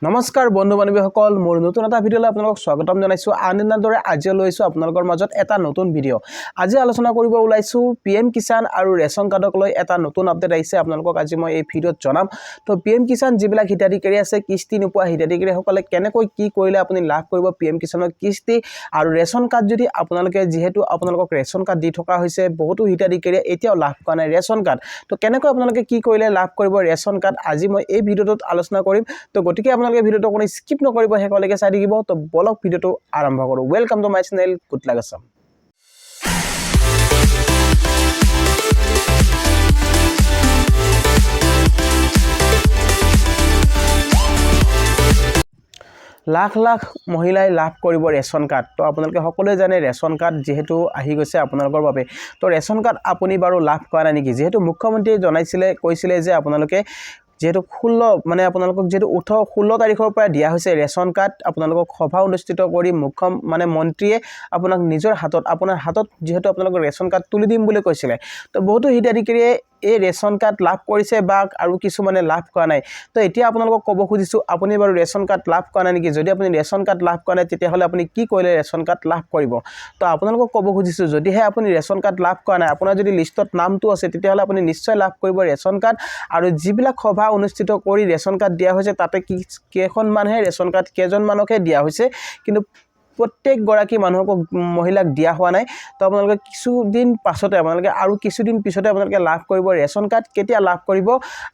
নমস্কাৰ বন্ধু বান্ধৱীসকল মোৰ নতুন এটা ভিডিঅ'লৈ আপোনালোকক স্বাগতম জনাইছো আনন্দিতৰ দৰে আজি লৈছো আপোনালোকৰ মাজত এটা নতুন ভিডিঅ' আজি আলোচনা কৰিব ওলাইছো পিএম কিষাণ আৰু ৰেচন কাৰ্ডক লৈ এটা নতুন আপডেট আহিছে আপোনালোকক আজি মই এই ভিডিঅ'ত জনাম তো পিএম কিষাণ যিবিলাক হিতাধিকাৰী আছে কিস্তি নোপোৱা হিতাধিকাৰীসকলে কেনেকৈ কি কৰিলে আপুনি লাভ কৰিব পিএম কিষাণৰ কিস্তি আৰু ৰেচন কাৰ্ড যদি আপোনালোকে যেহেতু আপোনালোকক ৰেচন কাৰ্ড দি থকা হৈছে বহুতো হিতাধিকাৰীয়ে এতিয়াও লাভ কৰা নাই ৰেচন কাৰ্ড তো কেনেকৈ আপোনালোকে কি কৰিলে লাভ কৰিব ৰেচন কাৰ্ড আজি মই এই ভিডিঅ'টোত আলোচনা কৰিম তো গতিকে আপোনালোকে ভিডিঅ'টো কোনো স্কিপ নকৰিব হেকলৈকে চাই থাকিব তো বলক ভিডিঅ'টো আৰম্ভ কৰো welcome to my channel good luck Assam lakh lakh মহিলাই লাভ কৰিব ৰেচন কাৰ্ড তো আপোনালোকে সকলোৱে জানে ৰেচন কাৰ্ড যেহেতু আহি গৈছে আপোনালোকৰ বাবে তো ৰেচন কাৰ্ড আপুনি বাৰু লাভ কৰা নাই নেকি যেহেতু মুখ্যমন্ত্ৰীয়ে জনাইছিলে কৈছিলে যে আপোনালোকে যেহেতু 16 মানে আপোনালোকক যেহেতু 16 তাৰিখৰ পৰা দিয়া হৈছে ৰেচন কাৰ্ড আপোনালোকক সভা অনুষ্ঠিত কৰি মন্ত্ৰীয়ে আপোনাক নিজৰ হাতত আপোনাৰ হাতত যেহেতু আপোনালোকৰ ৰেচন কাৰ্ড তুলি দিম বুলি কৈছিলে তো বহুতো হিতাধিকাৰীয়ে এই ৰেচন কাৰ্ড লাভ কৰিছে বা আৰু কিছুমানে লাভ কৰা নাই তো এতিয়া আপোনালোকক ক'ব খুজিছো আপুনি বাৰু ৰেচন কাৰ্ড লাভ কৰা নাই নেকি যদি আপুনি ৰেচন কাৰ্ড লাভ কৰা নাই তেতিয়া হলে আপুনি কি কৰিলে ৰেচন কাৰ্ড লাভ কৰিব তো আপোনালোকক ক'ব খুজিছো যদিহে আপুনি ৰেচন কাৰ্ড লাভ কৰা নাই আপোনাৰ যদি লিষ্টত নামটো আছে তেতিয়া হলে আপুনি নিশ্চয় লাভ কৰিব ৰেচন কাৰ্ড আৰু যিবিলাক সভা অনুষ্ঠিত কৰি ৰেচন কাৰ্ড দিয়া হৈছে তাতে কেইখন মানুহে ৰেচন কাৰ্ড কেজন মানুহকে দিয়া হৈছে কিন্তু প্ৰত্যেক গৰাকী মানুহক মহিলাক দিয়া হোৱা নাই তো আপোনালোকে কিছুদিন পাছতে আপোনালোকে আৰু কিছুদিন পিছতে আপোনালোকে লাভ কৰিব ৰেচন কাৰ্ড কেতিয়া লাভ কৰিব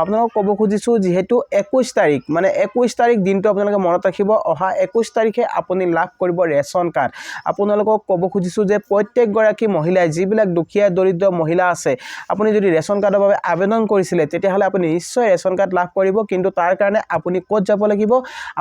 আপোনালোকক ক'ব খুজিছো যেহেতু 21 তাৰিখ মানে 21 তাৰিখ দিনটো আপোনালোকে মনত ৰাখিব অহা 21 তাৰিখে আপুনি লাভ কৰিব ৰেচন কাৰ্ড আপোনালোকক ক'ব খুজিছো যে প্ৰত্যেক গৰাকী মহিলাই যিবিলাক দুখীয়া দৰিদ্ৰ মহিলা আছে আপুনি যদি ৰেচন কাৰ্ডৰ বাবে আবেদন কৰিছিলে তেতিয়া হলে আপুনি নিশ্চয় ৰেচন কাৰ্ড লাভ কৰিব কিন্তু তাৰ কাৰণে আপুনি ক'ত যাব লাগিব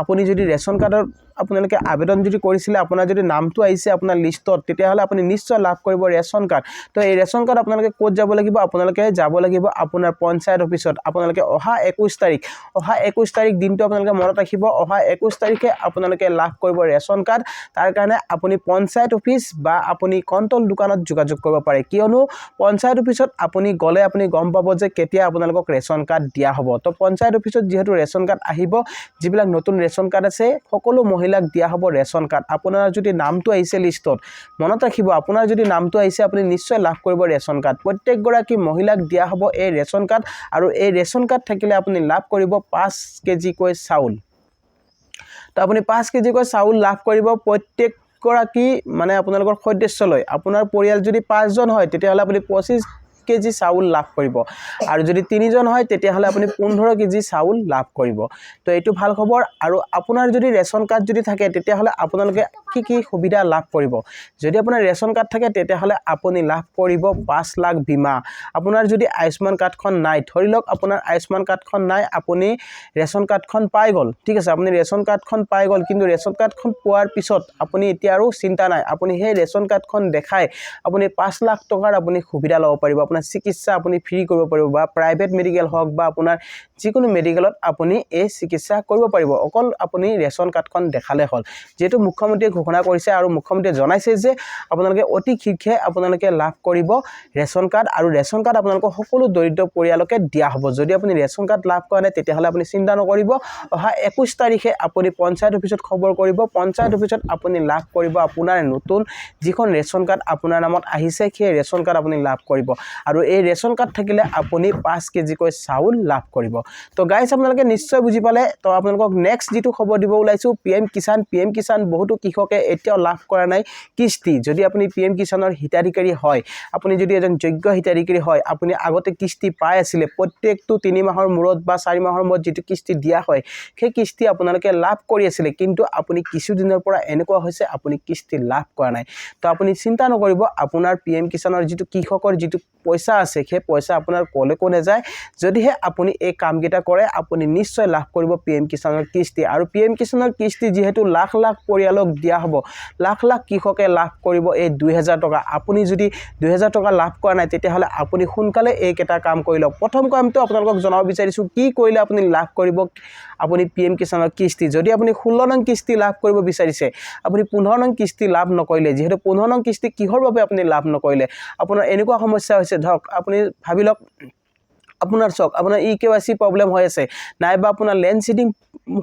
আপুনি যদি ৰেচন কাৰ্ডৰ আপোনালোকে আবেদন যদি কৰিছিলে আপোনাৰ যদি নামটো আহিছে আপোনাৰ লিষ্টত তেতিয়া হলে আপুনি নিশ্চয় লাভ কৰিব ৰেচন কাৰ্ড তো এই ৰেচন কাৰ্ড আপোনালোকে ক'ত যাব লাগিব আপোনালোকে যাব লাগিব আপোনাৰ পঞ্চায়ত অফিচত আপোনালোকে অহা 21 তাৰিখ দিনটো আপোনালোকে মনত ৰাখিব অহা 21 তাৰিখে আপোনালোকে লাভ কৰিব ৰেচন কাৰ্ড তাৰ কাৰণে আপুনি পঞ্চায়ত অফিচ বা আপুনি কণ্ট্ৰল দোকানত যোগাযোগ কৰিব পাৰে কিয়নো পঞ্চায়ত অফিচত আপুনি গলে আপুনি গম পাব যে কেতিয়া আপোনালোকক ৰেচন কাৰ্ড দিয়া হ'ব তো পঞ্চায়ত অফিচত যেহেতু ৰেচন কাৰ্ড আহিব যিবিলাক নতুন ৰেচন কাৰ্ড আছে সকলো মহিলাক দিয়া হ'ব ৰেচন কাৰ্ড আপোনাৰ যদি নামটো আহিছে লিষ্টত মনত ৰাখিব আপোনাৰ যদি নামটো আহিছে আপুনি নিশ্চয় লাভ কৰিব ৰেচন কাৰ্ড প্ৰত্যেক গৰাকী মহিলাক দিয়া হ'ব এই ৰেচন কাৰ্ড আৰু এই ৰেচন কাৰ্ড থাকিলে আপুনি লাভ কৰিব 5 কেজি কৈ চাউল তো আপুনি 5 কেজি কৈ চাউল লাভ কৰিব প্ৰত্যেক গৰাকী মানে আপোনালোকৰ সদস্যলৈ আপোনাৰ পৰিয়াল যদি 5 জন হয় তেতিয়া হলে আপুনি 25 কেজি চাউল লাভ কৰিব আৰু যদি 3 জন হয় তেতিয়া হলে আপুনি 15 কেজি চাউল লাভ কৰিব তো এইটো ভাল খবৰ আৰু আপোনাৰ যদি ৰেচন কাৰ্ড যদি থাকে তেতিয়া হলে আপোনালোকে কি সুবিধা লাভ কৰিব যদি আপোনাৰ ৰেচন কাৰ্ড থাকে তেতিয়া হলে আপুনি লাভ কৰিব 5 লাখ বীমা আপোনাৰ যদি আয়ুষ্মান কাৰ্ডখন নাই ধৰি লওক আপোনাৰ আয়ুষ্মান কাৰ্ডখন নাই আপুনি ৰেচন কাৰ্ডখন পাই গল ঠিক আছে আপুনি ৰেচন কাৰ্ডখন পাই গল কিন্তু ৰেচন কাৰ্ডখন পোৱাৰ পিছত আপুনি এতিয়া আৰু চিন্তা নাই আপুনি সেই ৰেচন কাৰ্ডখন দেখাই আপুনি 5 লাখ টকাৰ আপুনি সুবিধা ল'ব পাৰিব আপোনাৰ চিকিৎসা আপুনি ফ্ৰী কৰিব পাৰিব বা প্ৰাইভেট মেডিকেল হওক বা আপোনাৰ যিকোনো মেডিকেলত আপুনি এই চিকিৎসা কৰিব পাৰিব অকল আপুনি ৰেচন কাৰ্ডখন দেখালে হ'ল যেহেতু মুখ্যমন্ত্ৰীয়ে ঘোষণা কৰিছে আৰু মুখ্যমন্ত্ৰীয়ে জনাইছে যে আপোনালোকে অতি শীঘ্ৰে আপোনালোকে লাভ কৰিব ৰেচন কাৰ্ড আৰু ৰেচন কাৰ্ড আপোনালোকক সকলো দৰিদ্ৰ পৰিয়ালকে দিয়া হ'ব যদি আপুনি ৰেচন কাৰ্ড লাভ কৰা নাই তেতিয়া হলে আপুনি চিন্তা নকৰিব অহা 21 তাৰিখে আপুনি পঞ্চায়ত অফিচত খবৰ কৰিব পঞ্চায়ত অফিচত আপুনি লাভ কৰিব আপোনাৰ নতুন যিখন ৰেচন কাৰ্ড আপোনাৰ নামত আহিছে সেই ৰেচন কাৰ্ড আপুনি লাভ কৰিব আৰু এই ৰেচন কাৰ্ড থাকিলে আপুনি 5 কেজি কৈ চাউল লাভ কৰিব তো গাইস আপোনালোকে নিশ্চয় বুজি পালে তো আপোনালোকক নেক্সট যেটো খবৰ দিব ওলাইছো পিএম কিষাণ বহুতো কৃষকে এতিয়াও লাভ কৰা নাই কিস্তি যদি আপুনি পিএম কিষাণৰ হিতাধিকাৰী হয় আপুনি যদি এজন যোগ্য হিতাধিকাৰী হয় আপুনি আগতে কিস্তি পাই আছিল প্ৰত্যেকটো 3 মাহৰ মূৰত বা 4 মাহৰ মূৰত যেটো কিস্তি দিয়া হয় সেই কিস্তি আপোনালোকে লাভ কৰি আছিল কিন্তু আপুনি কিছু দিনৰ পৰা এনেকুৱা হৈছে আপুনি কিস্তি লাভ কৰা নাই তো আপুনি চিন্তা নকৰিব আপোনাৰ পিএম কিষাণৰ যেটো কৃষকৰ যেটো পইচা আছে সেই পইচা আপোনাৰ কলেকো নেযায় যদিহে আপুনি এই কামকেইটা কৰে আপুনি নিশ্চয় লাভ কৰিব পিএম কিষাণৰ কিস্তি আৰু পিএম কিষাণৰ কিস্তি যেহেতু লাখ লাখ পৰিয়ালক দিয়া হ'ব লাখ লাখ কৃষকে লাভ কৰিব এই 2000 টকা আপুনি যদি 2000 টকা লাভ কৰা নাই তেতিয়া হলে আপুনি সোনকালে এই কেটা কাম কৰি লওক প্ৰথম কামটো আপোনালোকক জনাব বিচাৰিছো কি কৰিলে আপুনি লাভ কৰিব আপুনি পিএম কিষাণৰ কিস্তি যদি আপুনি 16 নং কিস্তি লাভ কৰিব বিচাৰিছে আপুনি 15 নং কিস্তি লাভ নকৰিলে যেহেতু 15 নং কিস্তি কিহৰ বাবে আপুনি লাভ নকৰিলে আপোনাৰ এনেকুৱা সমস্যা হৈছে ধৰক আপুনি ভাবি লওক আপোনাৰ চক আপোনাৰ EKYC প্ৰবলেম হৈ আছে নাইবা আপোনাৰ লেন্ড সিডিং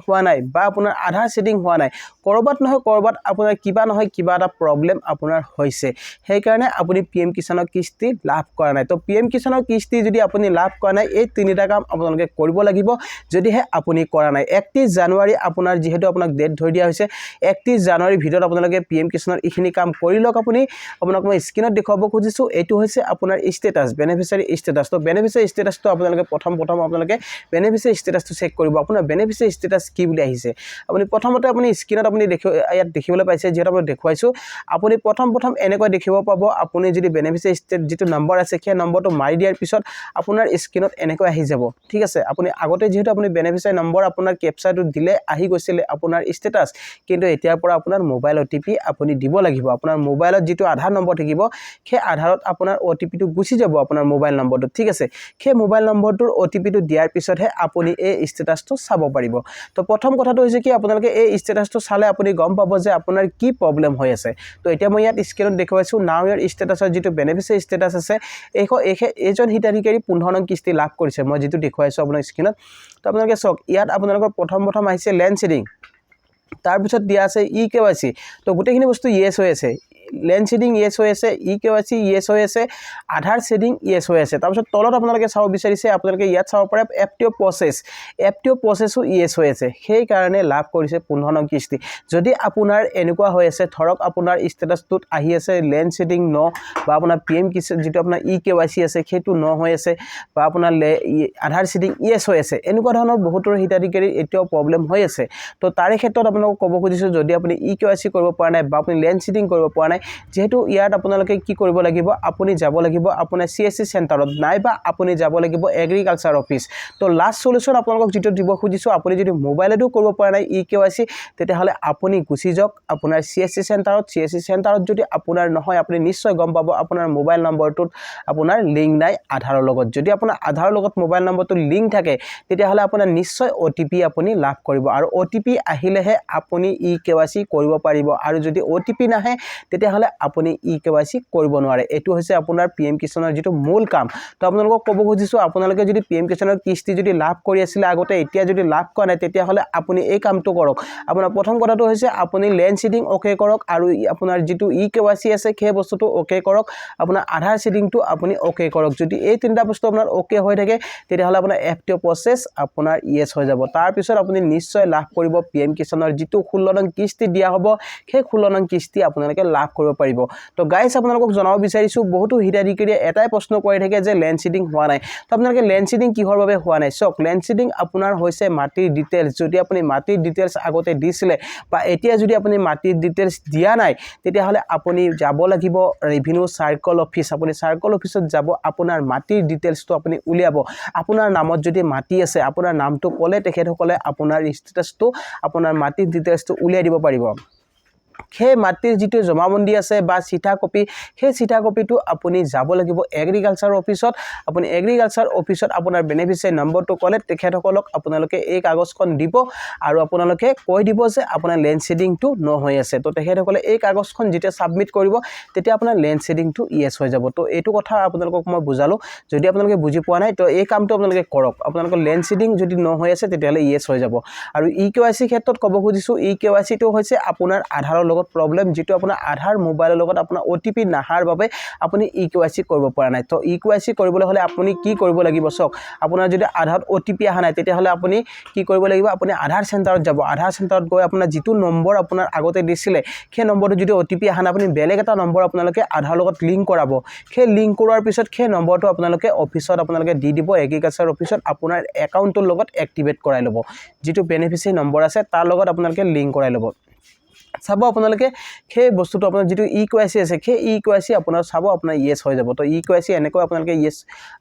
হোৱা নাই বা আপোনাৰ আধাৰ সিডিং হোৱা নাই কৰবাত নহয় কৰবাত আপোনাৰ কিবা নহয় কিবা এটা প্ৰবলেম আপোনাৰ হৈছে সেই কাৰণে আপুনি PM কিষাণৰ কিস্তি লাভ কৰা নাই তো PM কিষাণৰ কিস্তি যদি আপুনি লাভ কৰা নাই এই তিনিটা কাম আপোনালোকে কৰিব লাগিব যদিহে আপুনি কৰা নাই 31 জানুৱাৰী আপোনাৰ যেহেতু আপোনাক ডেট ধৰি দিয়া হৈছে 31 জানুৱাৰীৰ ভিতৰত আপোনালোকে PM কিষাণৰ ইখিনি কাম কৰি লওক আপুনি আপোনাক মই স্ক্ৰিনত দেখাব খুজিছো এটো হৈছে আপোনাৰ ষ্টেটাস বেনিফিচিয়াৰী ষ্টেটাস তো বেনিফিচিয়াৰী ষ্টেটাসটো আপোনালোকে প্ৰথম আপোনালোকে বেনিফিচিয়াৰী ষ্টেটাসটো চেক কৰিব আপোনাৰ বেনিফিচিয়াৰী ষ্টেটাস কি বুলি আহিছে আপুনি প্ৰথমতে আপুনি স্ক্ৰিনত আপুনি ইয়াত দেখিবলৈ পাইছে যেটা মই দেখুৱাইছো আপুনি প্ৰথম এনেকৈ দেখিব পাব আপুনি যদি বেনিফিচিয়াৰী ষ্টেট যেটো নম্বৰ আছে সেই নম্বৰটো মাৰি দিয়াৰ পিছত আপোনাৰ স্ক্ৰিনত এনেকৈ আহি যাব ঠিক আছে আপুনি আগতে যেহেতু আপুনি বেনিফিচিয়াৰী নম্বৰ আপোনাৰ ক্যাপচাটো দিলে আহি গৈছিল আপোনাৰ ষ্টেটাস কিন্তু এতিয়াৰ পৰা আপোনাৰ মোবাইল OTP আপুনি দিব লাগিব আপোনাৰ মোবাইলত যেটো আধাৰ নম্বৰ থাকিব সেই আধাৰত আপোনাৰ OTP টো গুছি যাব আপোনাৰ মোবাইল নম্বৰটো ঠিক আছে সেই মোবাইল নম্বৰটোৰ OTP টো দিয়াৰ পিছতহে আপুনি এই ষ্টেটাসটো চাব পাৰিব তো প্ৰথম কথাটো হৈছে কি আপোনালোকে এই ষ্টেটাসটো চালে আপুনি গম পাব যে আপোনাৰ কি প্ৰবলেম হৈ আছে তো এতিয়া মই ইয়াত স্ক্ৰিনত দেখুৱাইছো নাও ইয়াৰ ষ্টেটাসৰ যেটো বেনিফিচিয়াৰী ষ্টেটাস আছে এজন হিতাধিকাৰী 15 নং কিস্তি লাভ কৰিছে মই যেটো দেখুৱাইছো আপোনাৰ স্ক্ৰিনত তো আপোনালোকে চক ইয়াত আপোনালোকৰ প্ৰথম আহিছে লেন্ড সিডিং তাৰ পিছত দিয়া আছে EKYC তো গোটেইখিনি বস্তু ইয়েস হৈ আছে লেন্ড সিডিং ইয়েস হৈ আছে EKYC ইয়েস হৈ আছে আধাৰ সিডিং ইয়েস হৈ আছে তাৰ পিছত তলত আপোনালোকে চাব বিচাৰিছে আপোনালোকে ইয়াত চাব পাৰে FTO প্ৰসেসও ইয়েস হৈ আছে সেই কাৰণে লাভ কৰিছে 15 নং কিস্তি যদি আপোনাৰ এনেকুৱা হৈ আছে ধৰক আপোনাৰ ষ্টেটাসটোত আহি আছে লেন্ড সিডিং ন বা আপোনাৰ PM কিস্তি যেটো আপোনাৰ EKYC আছে সেইটো ন হৈ আছে বা আপোনাৰ আধাৰ সিডিং ইয়েস হৈ আছে এনেকুৱা ধৰণৰ বহুতৰ হিতাধিকাৰী এতিয়াও প্ৰবলেম হৈ আছে তো তাৰে ক্ষেত্ৰত আপোনাক ক'ব খুজিছো যদি আপুনি EKYC কৰিব পৰা নাই বা আপুনি লেন্ড সিডিং কৰিব পৰা নাই যেহেতু ইয়াত আপোনালোকে কি কৰিব লাগিব আপুনি যাব লাগিব আপোনাৰ CSC চেণ্টাৰত নাইবা আপুনি যাব লাগিব এগ্ৰিকালচাৰ অফিচ তো লাষ্ট সলিউশন আপোনালোকক যেটো দিব খুজিছো আপুনি যদি মোবাইলতো কৰিব পৰা নাই EKYC তেতিয়া হলে আপুনি গুছি যাওক আপোনাৰ CSC চেণ্টাৰত যদি আপোনাৰ নহয় আপুনি নিশ্চয় গম পাব আপোনাৰ মোবাইল নম্বৰটোত আপোনাৰ লিংক নাই আধাৰৰ লগত যদি আপোনাৰ আধাৰৰ লগত মোবাইল নম্বৰটো লিংক থাকে তেতিয়া হলে আপোনাৰ নিশ্চয় OTP আপুনি লাভ কৰিব আৰু OTP আহিলেহে আপুনি EKYC কৰিব পাৰিব আৰু যদি OTP নাহে তেতিয়া হলে আপুনি EKYC কৰিব নোৱাৰে এটো হৈছে আপোনাৰ PM কিষাণৰ যেটো মূল কাম তো আপোনালোকক ক'ব খুজিছো আপোনালোকে যদি PM কিষাণৰ কিস্তি যদি লাভ কৰি আছিল আগতে এতিয়া যদি লাভ কৰা নাই তেতিয়া হলে আপুনি এই কামটো কৰক আপোনাৰ প্ৰথম কথাটো হৈছে আপুনি লেন্ড সিডিং ওকে কৰক আৰু আপোনাৰ যেটো EKYC আছে সেই বস্তুটো ওকে কৰক আপোনাৰ আধাৰ সিডিংটো আপুনি ওকে কৰক যদি এই তিনটা বস্তু আপোনাৰ ওকে হৈ থাকে তেতিয়া হলে আপোনাৰ FTO প্ৰসেস আপোনাৰ ইয়েস হৈ যাব তাৰ পিছত আপুনি নিশ্চয় লাভ কৰিব PM কিষাণৰ যেটো 16 নং কিস্তি দিয়া হ'ব সেই 16 নং কিস্তি আপোনালোকে লাভ কৰিব পাৰিব তো গাইস আপোনালোকক জনাব বিচাৰিছো বহুতো হিতাধিকাৰীয়ে এটাই প্ৰশ্ন কৰি থাকে যে লেন্ড সিডিং হোৱা নাই তো আপোনালোকে লেন্ড সিডিং কিহৰ বাবে হোৱা নাই চক লেন্ড সিডিং আপোনাৰ হৈছে মাটিৰ ডিটেইলছ যদি আপুনি মাটিৰ ডিটেইলছ আগতে দিছিলে বা এতিয়া যদি আপুনি মাটিৰ ডিটেইলছ দিয়া নাই তেতিয়া হলে আপুনি যাব লাগিব ৰেভিনিউ সাৰ্কল অফিচ আপুনি সাৰ্কল অফিচত যাব আপোনাৰ মাটিৰ ডিটেইলছটো আপুনি উলিয়াব আপোনাৰ নামত যদি মাটি আছে আপোনাৰ নামটো ক'লে তেখেতসকলে আপোনাৰ ষ্টেটাসটো আপোনাৰ মাটিৰ ডিটেইলছটো উলিয়াই দিব পাৰিব সেই মাটিৰ যেটো জমাবন্দী আছে বা চিঠা কপি সেই চিঠা কপিটো আপুনি যাব লাগিব এগ্ৰিকালচাৰ অফিচত আপুনি এগ্ৰিকালচাৰ অফিচত আপোনাৰ বেনিফিচিয়াৰী নম্বৰটো ক'লে তেখেতসকলক আপোনালোকে এই কাগজখন দিব আৰু আপোনালোকে কৈ দিব যে আপোনাৰ লেন্ড সিডিংটো ন হৈ আছে তো তেখেতসকলে এই কাগজখন যেতিয়া সাবমিট কৰিব তেতিয়া আপোনাৰ লেন্ড সিডিংটো ইয়েস হৈ যাব তো এইটো কথা আপোনালোকক মই বুজালো যদি আপোনালোকে বুজি পোৱা নাই তো এই কামটো আপোনালোকে কৰক আপোনালোকৰ লেন্ড সিডিং যদি ন হৈ আছে তেতিয়া হলে ইয়েস হৈ যাব আৰু EKYC ক্ষেত্ৰত ক'ব খুজিছো EKYC টো হৈছে আপোনাৰ আধাৰৰ লগত প্ৰবলেম যেটো আপোনাৰ আধাৰ মোবাইলৰ লগত আপোনাৰ OTP নাহাৰ বাবে আপুনি EKYC কৰিব পৰা নাই তো EKYC কৰিবলৈ হলে আপুনি কি কৰিব লাগিব চক আপোনাৰ যদি আধাৰত OTP আহা নাই তেতিয়া হলে আপুনি কি কৰিব লাগিব আপুনি আধাৰ চেণ্টাৰত যাব আধাৰ চেণ্টাৰত গৈ আপোনাৰ যেটো নম্বৰ আপোনাৰ আগতে দিছিলে সেই নম্বৰটো যদি OTP আহা নাই আপুনি বেলেগ এটা নম্বৰ আপোনালোকে আধাৰ লগত লিংক কৰাব সেই লিংক কৰাৰ পিছত সেই নম্বৰটো আপোনালোকে অফিচত আপোনালোকে দি দিব এগ্ৰিকালচাৰ অফিচত আপোনাৰ একাউণ্টৰ লগত এক্টিভেট কৰাই ল'ব যেটো বেনিফিচিয়াৰী নম্বৰ আছে তাৰ লগত আপোনালোকে লিংক কৰাই ল'ব চাব আপোনালোকে সেই বস্তুটো আপোনাৰ যেটো EKYC আছে সেই EKYC আপোনাৰ চাব আপোনাৰ ইয়েস হৈ যাব তো EKYC এনেকৈ আপোনালোকে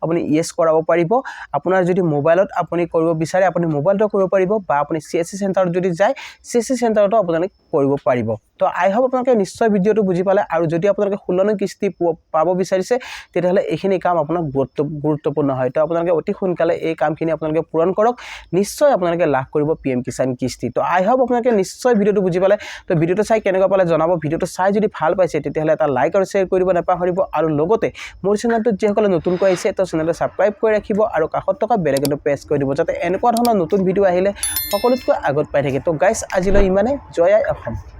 আপুনি ইয়েস কৰাব পাৰিব আপোনাৰ যদি মোবাইলত আপুনি কৰিব বিচাৰে আপুনি মোবাইলটো কৰিব পাৰিব বা আপুনি CSC চেণ্টাৰত যদি যায় CSC চেণ্টাৰটো আপোনালোকে কৰিব পাৰিব তো আই হোপ আপোনালোকে নিশ্চয় ভিডিঅ'টো বুজি পালে আৰু যদি আপোনালোকে 16 নং কিস্তি পাব বিচাৰিছে তেতিয়াহ'লে এইখিনি কাম আপোনাক গুৰুত্বপূৰ্ণ হয় তো আপোনালোকে অতি সোনকালে এই কামখিনি আপোনালোকে পূৰণ কৰক নিশ্চয় আপোনালোকে লাভ কৰিব PM কিষাণ কিস্তি তো আই হোপ আপোনালোকে নিশ্চয় ভিডিঅ'টো বুজি পালে তো ভিডিঅ'টো চাই কেনেকুৱা পালে জনাব ভিডিঅ'টো চাই যদি ভাল পাইছে তেতিয়াহ'লে এটা লাইক আৰু শ্বেয়াৰ কৰিব নাপাহৰিব আৰু লগতে মোৰ চেনেলটো যিসকলে নতুনকৈ আহিছে তো চেনেলটো ছাবস্ক্ৰাইব কৰি ৰাখিব আৰু কাষত থকা বেল আইকনটো প্ৰেছ কৰি দিব যাতে এনেকুৱা ধৰণৰ নতুন ভিডিঅ' আহিলে সকলোতকৈ আগত পাই থাকে তো গাইজ আজিলৈ ইমানে জয় আই অসম